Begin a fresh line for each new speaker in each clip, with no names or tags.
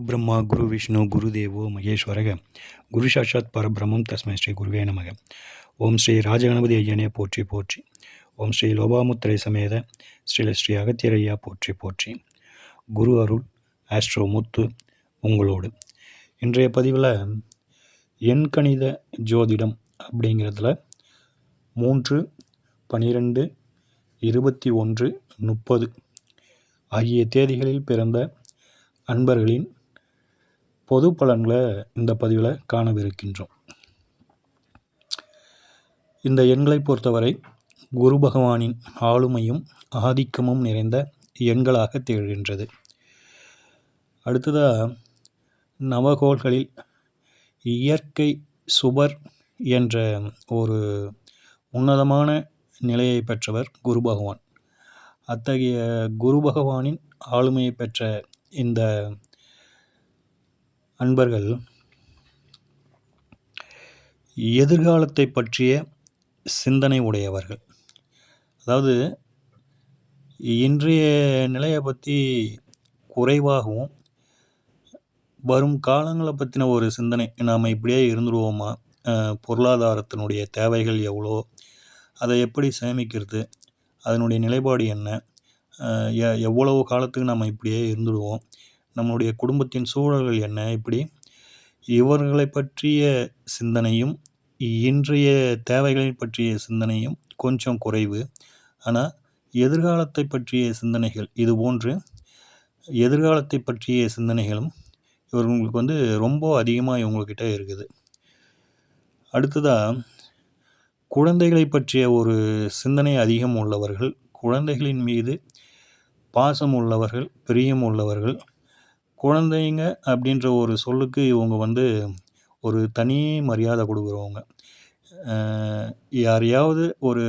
பிரம்மா குரு விஷ்ணு குரு தேவோ மகேஸ்வரக குரு சாட்சாத் பரபிரம்மம் தஸ்மை ஸ்ரீ குருவே நமக. ஓம் ஸ்ரீ ராஜகணபதி ஐயனே போற்றி போற்றி. ஓம் ஸ்ரீ லோபாமுத்திரை சமேத ஸ்ரீ அகத்தியரையா போற்றி போற்றி. குரு அருள் ஆஸ்ட்ரோ முத்து உங்களோடு. இன்றைய பதிவில் எண்கணித ஜோதிடம் அப்படிங்கிறதுல 3/12/21/30 ஆகிய தேதிகளில் பிறந்த அன்பர்களின் பொது பலன்களை இந்த பதிவில் காணவிருக்கின்றோம். இந்த எண்களை பொறுத்தவரை குரு பகவானின் ஆளுமையும் ஆதிக்கமும் நிறைந்த எண்களாக திகழ்கின்றது. அடுத்ததாக நவகோள்களில் இயற்கை சுபர் என்ற ஒரு உன்னதமான நிலையை பெற்றவர் குரு பகவான். அத்தகைய குரு பகவானின் ஆளுமையை பெற்ற இந்த அன்பர்கள் எதிர்காலத்தை பற்றிய சிந்தனை உடையவர்கள். அதாவது இன்றைய நிலையை பற்றி குறைவாகவும் வரும் காலங்களை பற்றின ஒரு சிந்தனை, நாம் இப்படியே இருந்துருவோமா, பொருளாதாரத்தினுடைய தேவைகள் எவ்வளோ, அதை எப்படி சேமிக்கிறது, அதனுடைய நிலைப்பாடு என்ன, எவ்வளவு காலத்துக்கு நம்ம இப்படியே இருந்துடுவோம், நம்மளுடைய குடும்பத்தின் சூழல்கள் என்ன, இப்படி இவர்களை பற்றிய சிந்தனையும் இன்றைய தேவைகளை பற்றிய சிந்தனையும் கொஞ்சம் குறைவு. ஆனால் எதிர்காலத்தை பற்றிய சிந்தனைகள், இது போன்று எதிர்காலத்தை பற்றிய சிந்தனைகளும் இவங்களுக்கு ரொம்ப அதிகமாக இவங்கக்கிட்ட இருக்குது. அடுத்ததாக குழந்தைகளை பற்றிய ஒரு சிந்தனை அதிகம் உள்ளவர்கள், குழந்தைகளின் மீது பாசம் உள்ளவர்கள், பிரியம் உள்ளவர்கள். குழந்தைங்க அப்படின்ற ஒரு சொல்லுக்கு இவங்க ஒரு தனி மரியாதை கொடுக்குறவங்க. யாரையாவது ஒரு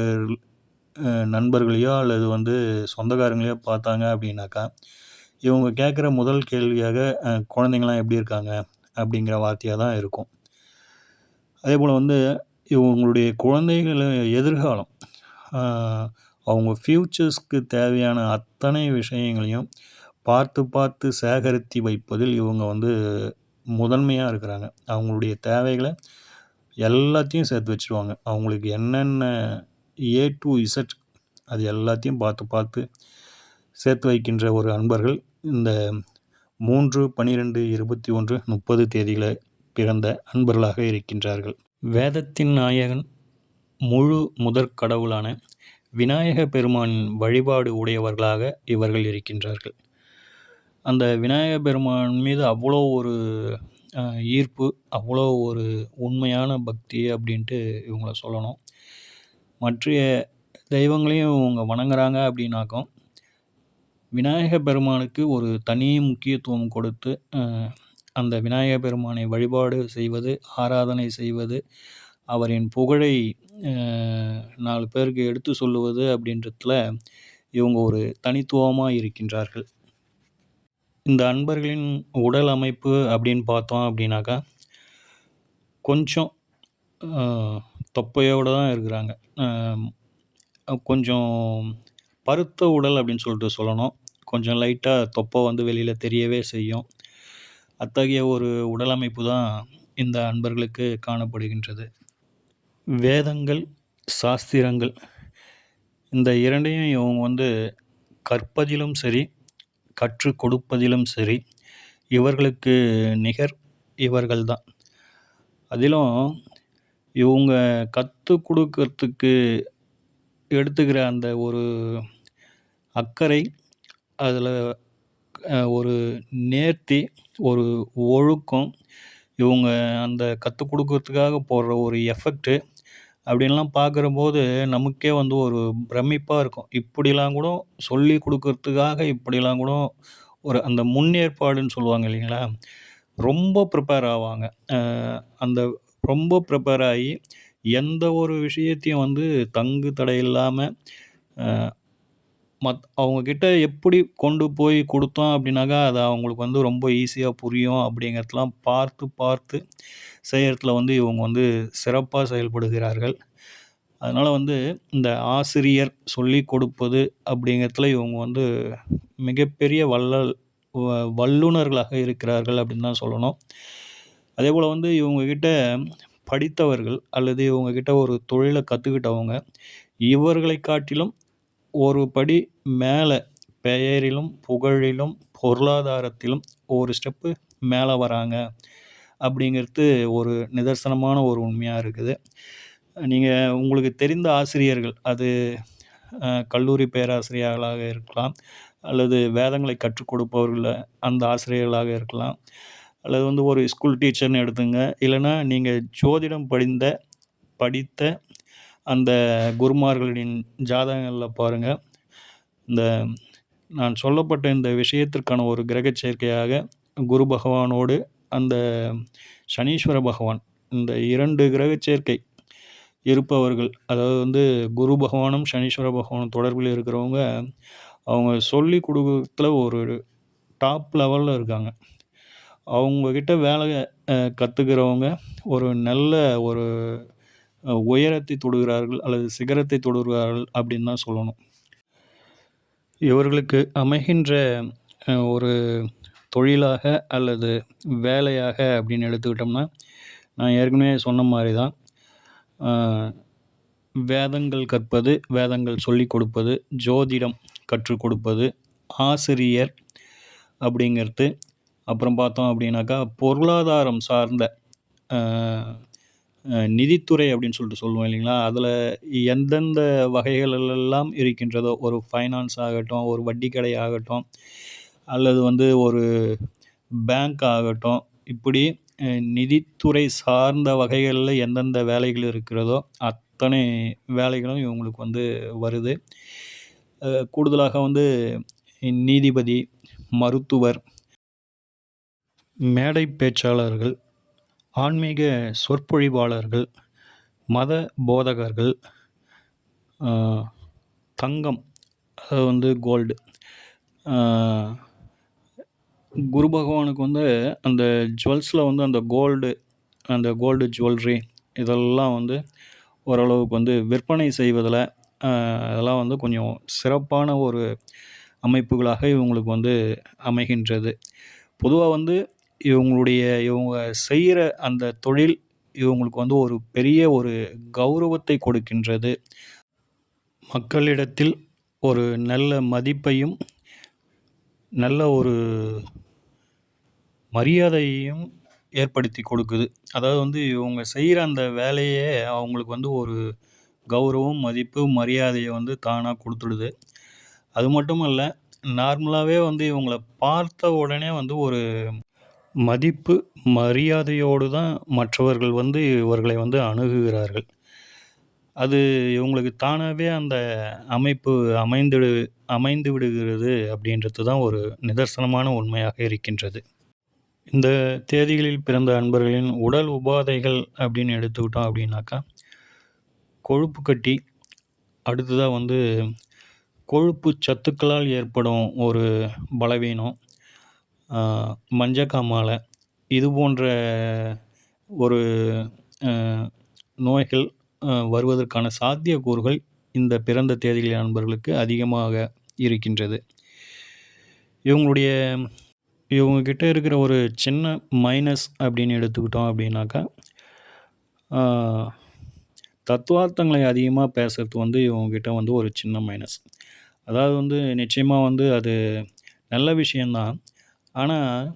நண்பர்களையோ அல்லது சொந்தக்காரங்களையோ பார்த்தாங்க அப்படின்னாக்கா இவங்க கேட்குற முதல் கேள்வியாக குழந்தைங்களாம் எப்படி இருக்காங்க அப்படிங்கிற வார்த்தையாக தான் இருக்கும். அதே போல் இவங்களுடைய குழந்தைகள் எதிர்காலம், அவங்க ஃப்யூச்சர்ஸ்க்கு தேவையான அத்தனை விஷயங்களையும் பார்த்து பார்த்து சேகரித்து வைப்பதில் இவங்க முதன்மையாக இருக்கிறாங்க. அவங்களுடைய தேவைகளை எல்லாத்தையும் சேர்த்து வச்சுருவாங்க. அவங்களுக்கு என்னென்ன A to Z அது எல்லாத்தையும் பார்த்து பார்த்து சேர்த்து வைக்கின்ற ஒரு அன்பர்கள் இந்த 3/12/21/30 தேதிகளை பிறந்த அன்பர்களாக இருக்கின்றார்கள். வேதத்தின் நாயகன் முழு முதற் கடவுளான விநாயக பெருமானின் வழிபாடு உடையவர்களாக இவர்கள் இருக்கின்றார்கள். அந்த விநாயக பெருமான் மீது அவ்வளோ ஒரு ஈர்ப்பு, அவ்வளோ ஒரு உண்மையான பக்தி அப்படின்ட்டு இவங்கள சொல்லணும். மற்ற தெய்வங்களையும் இவங்க வணங்குறாங்க அப்படின்னாக்கும் விநாயக பெருமானுக்கு ஒரு தனி முக்கியத்துவம் கொடுத்து அந்த விநாயக பெருமானை வழிபாடு செய்வது, ஆராதனை செய்வது, அவரின் புகழை 4 பேருக்கு எடுத்து சொல்லுவது அப்படின்றதுல இவங்க ஒரு தனித்துவமாக இருக்கின்றார்கள். இந்த அன்பர்களின் உடல் அமைப்பு அப்படின்னு பார்த்தோம் அப்படின்னாக்கா கொஞ்சம் தொப்பையோடு தான் இருக்கிறாங்க. கொஞ்சம் பருத்த உடல் அப்படின்னு சொல்லிட்டு சொல்லணும். கொஞ்சம் லைட்டாக தொப்பை வெளியில் தெரியவே செய்யும். அத்தகைய ஒரு உடல் அமைப்பு தான் இந்த அன்பர்களுக்கு காணப்படுகின்றது. வேதங்கள், சாஸ்திரங்கள் இந்த இரண்டையும் இவங்க கற்பதிலும் சரி, கற்றுக் கொடுப்பதிலும் சரி இவர்களுக்கு நிகர் இவர்கள்தான். அதிலும் இவங்க கற்றுக் கொடுக்கறதுக்கு எடுத்துக்கிற அந்த ஒரு அக்கறை, அதில் ஒரு நேர்த்தி, ஒரு ஒழுக்கம், இவங்க அந்த கற்றுக் கொடுக்கறதுக்காக போடுற ஒரு எஃபெக்ட்டு அப்படின்லாம் பார்க்குறபோது நமக்கே ஒரு பிரமிப்பாக இருக்கும். இப்படிலாம் கூட சொல்லி கொடுக்கறதுக்காக இப்படிலாம் கூட ஒரு அந்த முன்னேற்பாடுன்னு சொல்லுவாங்க இல்லைங்களா, ரொம்ப ப்ரிப்பேர் ஆவாங்க. அந்த ரொம்ப ப்ரிப்பேர் ஆகி எந்த ஒரு விஷயத்தையும் தங்கு தடை இல்லாமல் அவங்கக்கிட்ட எப்படி கொண்டு போய் கொடுத்தோம் அப்படின்னாக்கா அது அவங்களுக்கு ரொம்ப ஈஸியாக புரியும் அப்படிங்கிறதெல்லாம் பார்த்து பார்த்து செய்கிறதுல இவங்க சிறப்பாக செயல்படுகிறார்கள். அதனால் இந்த ஆசிரியர் சொல்லி கொடுப்பது அப்படிங்கிறதுல இவங்க மிகப்பெரிய வள்ளல் வல்லுனர்களாக இருக்கிறார்கள் அப்படின்னு தான் சொல்லணும். அதேபோல் வந்து இவங்ககிட்ட படித்தவர்கள் அல்லது இவங்ககிட்ட ஒரு தொழிலை கற்றுக்கிட்டவங்க இவர்களை காட்டிலும் ஒரு படி மேலே பெயரிலும் புகழிலும் பொருளாதாரத்திலும் ஒரு ஸ்டெப்பு மேலே வராங்க அப்படிங்கிறது ஒரு நிதர்சனமான ஒரு உண்மையாக இருக்குது. நீங்கள் உங்களுக்கு தெரிந்த ஆசிரியர்கள் அது கல்லூரி பேராசிரியர்களாக இருக்கலாம், அல்லது வேதங்களை கற்றுக் கொடுப்பவர்கள் அந்த ஆசிரியர்களாக இருக்கலாம், அல்லது வந்து ஒரு ஸ்கூல் டீச்சர்னு எடுத்துங்க. இல்லைன்னா நீங்கள் ஜோதிடம் படித்த அந்த குருமார்களின் ஜாதகங்களில் பாருங்கள். இந்த நான் சொல்லப்பட்ட இந்த விஷயத்திற்கான ஒரு கிரக சேர்க்கையாக குரு பகவானோடு அந்த சனீஸ்வர பகவான் இந்த 2 கிரக சேர்க்கை இருப்பவர்கள், அதாவது வந்து குரு பகவானும் சனீஸ்வர பகவானும் தொடர்பில் இருக்கிறவங்க, அவங்க சொல்லி கொடுக்கறதுல ஒரு டாப் லெவலில் இருக்காங்க. அவங்கக்கிட்ட வேலை கற்றுக்கிறவங்க ஒரு நல்ல ஒரு உயரத்தை தொடுகிறார்கள் அல்லது சிகரத்தை தொடுகிறார்கள் அப்படின்னு தான் சொல்லணும். இவர்களுக்கு அமைகின்ற ஒரு தொழிலாக அல்லது வேலையாக அப்படின்னு எடுத்துக்கிட்டோம்னா, நான் ஏற்கனவே சொன்ன மாதிரி தான் வேதங்கள் கற்பது, வேதங்கள் சொல்லிக் கொடுப்பது, ஜோதிடம் கற்றுக் கொடுப்பது, ஆசிரியர் அப்படிங்கிறது. அப்புறம் பார்த்தோம் அப்படின்னாக்கா பொருளாதாரம் சார்ந்த நிதித்துறை அப்படின்னு சொல்லிட்டு சொல்லுவோம் இல்லைங்களா? அதில் எந்தெந்த வகைகளெல்லாம் இருக்கின்றதோ, ஒரு ஃபைனான்ஸ் ஆகட்டும், ஒரு வட்டி கடை ஆகட்டும், அல்லது வந்து ஒரு பேங்க் ஆகட்டும், இப்படி நிதித்துறை சார்ந்த வகைகளில் எந்தெந்த வேலைகள் இருக்கிறதோ அத்தனை வேலைகளும் இவங்களுக்கு வந்து வருது. கூடுதலாக வந்து நீதிபதி, மருத்துவர், மேடை பேச்சாளர்கள், ஆன்மீக சொற்பொழிவாளர்கள், மத போதகர்கள், தங்கம் அது வந்து கோல்டு, குரு பகவானுக்கு வந்து அந்த ஜுவல்ஸில் வந்து அந்த கோல்டு ஜுவல்லரி இதெல்லாம் வந்து ஓரளவுக்கு வந்து விற்பனை செய்வதில் அதெல்லாம் வந்து கொஞ்சம் சிறப்பான ஒரு அமைப்புகளாக இவங்களுக்கு வந்து அமைகின்றது. பொதுவாக வந்து இவங்க செய்கிற அந்த தொழில் இவங்களுக்கு வந்து ஒரு பெரிய ஒரு கௌரவத்தை கொடுக்கின்றது. மக்களிடத்தில் ஒரு நல்ல மதிப்பையும் நல்ல ஒரு மரியாதையையும் ஏற்படுத்தி கொடுக்குது. அதாவது வந்து இவங்க செய்கிற அந்த வேலையே அவங்களுக்கு வந்து ஒரு கௌரவம், மதிப்பு, மரியாதையை வந்து தானாக கொடுத்துடுது. அது மட்டும் இல்ல, நார்மலாகவே வந்து இவங்கள பார்த்த உடனே வந்து ஒரு மதிப்பு, மரியாதையோடு தான் மற்றவர்கள் வந்து இவர்களை வந்து அணுகுகிறார்கள். அது இவங்களுக்கு தானாகவே அந்த அமைப்பு அமைந்து விடுகிறது அப்படின்றது தான் ஒரு நிதர்சனமான உண்மையாக இருக்கின்றது. இந்த தேதிகளில் பிறந்த அன்பர்களின் உடல் உபாதைகள் அப்படின்னு எடுத்துக்கிட்டோம் அப்படின்னாக்கா, கொழுப்பு கட்டி, அடுத்ததாக வந்து கொழுப்பு சத்துக்களால் ஏற்படும் ஒரு பலவீனம், மஞ்சக்காமாலை, இது போன்ற ஒரு நோய்கள் வருவதற்கான சாத்தியக்கூறுகள் இந்த பிறந்த தேதிகளின் நண்பர்களுக்கு அதிகமாக இருக்கின்றது. இவங்கக்கிட்ட இருக்கிற ஒரு சின்ன மைனஸ் அப்படின்னு எடுத்துக்கிட்டோம் அப்படின்னாக்கா, தத்துவார்த்தங்களை அதிகமாக பேசுறது வந்து இவங்கக்கிட்ட வந்து ஒரு சின்ன மைனஸ். அதாவது வந்து நிச்சயமாக வந்து அது நல்ல விஷயந்தான். ஆனால்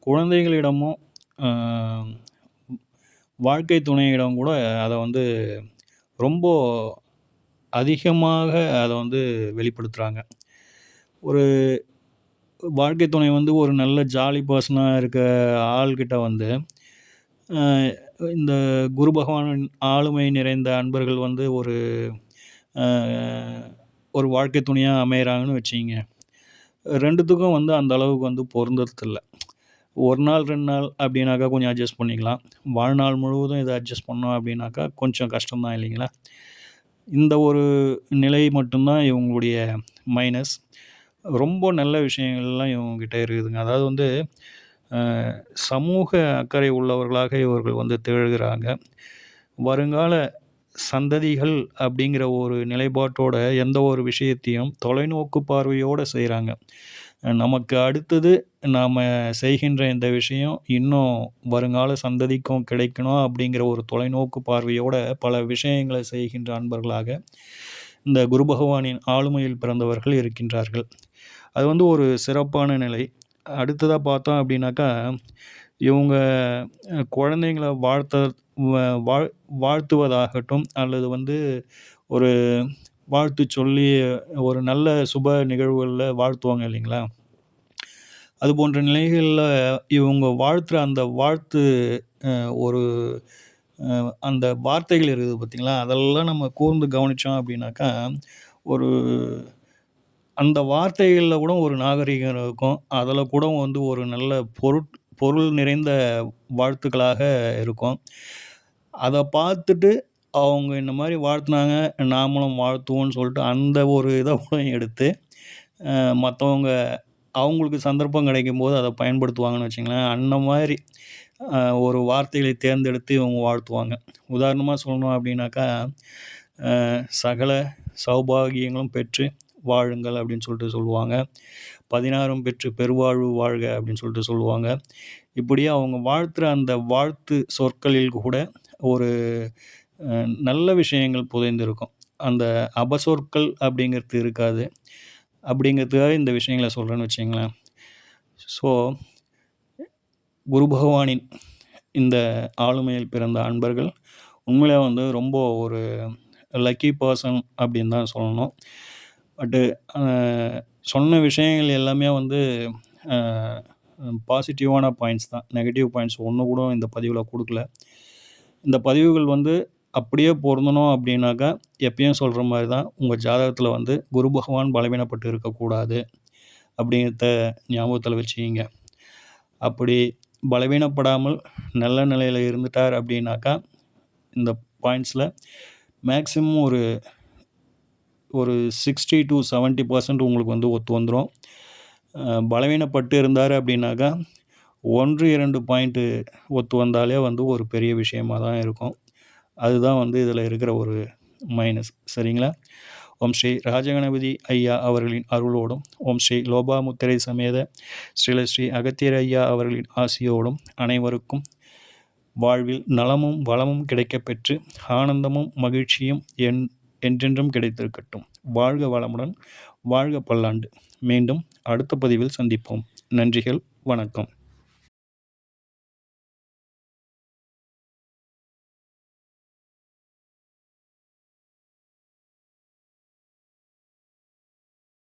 குழந்தைகளிடமும் வாழ்க்கை துணையிடம் கூட அதை வந்து ரொம்ப அதிகமாக அதை வந்து வெளிப்படுத்துகிறாங்க. ஒரு வாழ்க்கை துணை வந்து ஒரு நல்ல ஜாலி பர்சனாக இருக்க ஆள்கிட்ட வந்து இந்த குரு பகவானின் ஆளுமை நிறைந்த அன்பர்கள் வந்து ஒரு வாழ்க்கை துணையாக அமைகிறாங்கன்னு வச்சுக்கிங்க. 2த்துக்கும் வந்து அந்த அளவுக்கு வந்து பொருந்தறதில்ல. 1 நாள் 2 நாள் அப்படின்னாக்கா கொஞ்சம் அட்ஜஸ்ட் பண்ணிக்கலாம். வாழ்நாள் முழுவதும் இதை அட்ஜஸ்ட் பண்ணோம் அப்படின்னாக்கா கொஞ்சம் கஷ்டம்தான் இல்லைங்களா? இந்த ஒரு நிலை மட்டும்தான் இவங்களுடைய மைனஸ். ரொம்ப நல்ல விஷயங்கள்லாம் இவங்ககிட்ட இருக்குதுங்க. அதாவது வந்து சமூக அக்கறை உள்ளவர்களாக இவர்கள் வந்து திகழ்கிறாங்க. வருங்கால சந்ததிகள் அப்படிங்கிற ஒரு நிலைப்பாட்டோட எந்த ஒரு விஷயத்தையும் தொலைநோக்கு பார்வையோடு செய்கிறாங்க. நமக்கு அடுத்தது நாம் செய்கின்ற இந்த விஷயம் இன்னும் வருங்கால சந்ததிக்கும் கிடைக்கணும் அப்படிங்கிற ஒரு தொலைநோக்கு பார்வையோட பல விஷயங்களை செய்கின்ற அன்பர்களாக இந்த குரு பகவானின் ஆளுமையில் பிறந்தவர்கள் இருக்கின்றார்கள். அது வந்து ஒரு சிறப்பான நிலை. அடுத்ததாக பார்த்தோம் அப்படின்னாக்கா, இவங்க குழந்தைங்கள வ வாழ் வாழ்த்துவதாகட்டும், அல்லது வந்து ஒரு வாழ்த்து சொல்லி ஒரு நல்ல சுப நிகழ்வுகள்ல வாழ்த்துவாங்க இல்லைங்களா? அது போன்ற நிலைகள்ல இவங்க வாழ்த்துற அந்த வாழ்த்து ஒரு அந்த வார்த்தைகள் இருக்குது பார்த்தீங்களா? அதெல்லாம் நம்ம கூர்ந்து கவனிச்சோம் அப்படின்னாக்கா, ஒரு அந்த வார்த்தைகள்ல கூட ஒரு நாகரீகம் இருக்கும். அதில கூட வந்து ஒரு நல்ல பொருள் நிறைந்த வாழ்த்துக்களாக இருக்கும். அத பார்த்துட்டு அவங்க இந்த மாரி வாழ்த்துனாங்க, நாமளும் வாழ்த்துவோம்ன்னு சொல்லிட்டு அந்த ஒரு இத கூட எடுத்து, அ மத்தவங்க அவங்களுக்கு சந்தர்ப்பம் கிடைக்கும்போது அத பயன்படுத்துவாங்கன்னு வச்சுக்கங்களேன். அந்த மாரி ஒரு வார்த்தைகளை தேர்ந்தெடுத்து இவங்க வாழ்த்துவாங்க. உதாரணமா சொல்லணும் அப்படின்னாக்கா, "சகல சௌபாகியங்களும் பெற்று வாழுங்கள்" அப்படின்னு சொல்லிட்டு சொல்லுவாங்க. "16ம் பெற்று பெருவாழ்வு வாழ்க" அப்படின்னு சொல்லிட்டு சொல்லுவாங்க. இப்படியே அவங்க வாழ்த்துற அந்த வாழ்த்து சொற்களில் கூட ஒரு நல்ல விஷயங்கள் புதைந்திருக்கும். அந்த அபசொற்கள் அப்படிங்கிறது இருக்காது. அப்படிங்கிறதுக்காக இந்த விஷயங்கள சொல்றேன்னு வச்சுக்கங்களேன். ஸோ, குரு பகவானின் இந்த ஆளுமையில் பிறந்த அன்பர்கள் உண்மையிலே வந்து ரொம்ப ஒரு லக்கி பெர்சன் அப்படின்னு தான் சொல்லணும். பட்டு அ சொன்ன விஷயங்கள் எல்லாமே வந்து அ பாசிட்டிவான பாயிண்ட்ஸ் தான். நெகட்டிவ் பாயிண்ட்ஸ் ஒண்ணு கூட இந்த பதிவுல குடுக்கல. இந்த பதிவுகள் வந்து அப்படியே பொருந்தணும் அப்படின்னாக்கா, எப்பயும் சொல்ற மாரி தான், உங்க ஜாதகத்தில வந்து குரு பகவான் பலவீனப்பட்டு இருக்கக்கூடாது அப்படிங்கிறத ஞாபகத்தில வச்சுக்கிங்க. அப்படி பலவீனப்படாமல் நல்ல நிலையில இருந்துட்டார் அப்படின்னாக்கா, இந்த பாயிண்ட்ஸில மேக்ஸிமம் ஒரு ஒரு 60-70% உங்களுக்கு வந்து ஒத்து வந்துரும். பலவீனப்பட்டு இருந்தாரு அப்படின்னாக்கா, 1, 2 பாயிண்ட்டு ஒத்து வந்தாலே வந்து ஒரு பெரிய விஷயமா தான் இருக்கும். அதுதான் வந்து இதில இருக்கிற ஒரு மைனஸ். சரிங்களா? ஓம் ஸ்ரீ ராஜகணபதி ஐயா அவர்களின் அருளோடும், ஓம் ஸ்ரீ லோபாமுத்திரை சமேத ஸ்ரீ அகத்தியர் ஐயா அவர்களின் ஆசியோடும் அனைவருக்கும் வாழ்வில் நலமும் வளமும் கிடைக்கப் பெற்று ஆனந்தமும் மகிழ்ச்சியும் என்றென்றும் கிடைத்திருக்கட்டும். வாழ்க வளமுடன், வாழ்க பல்லாண்டு. மீண்டும் அடுத்த பதிவில் சந்திப்போம். நன்றிகள், வணக்கம்.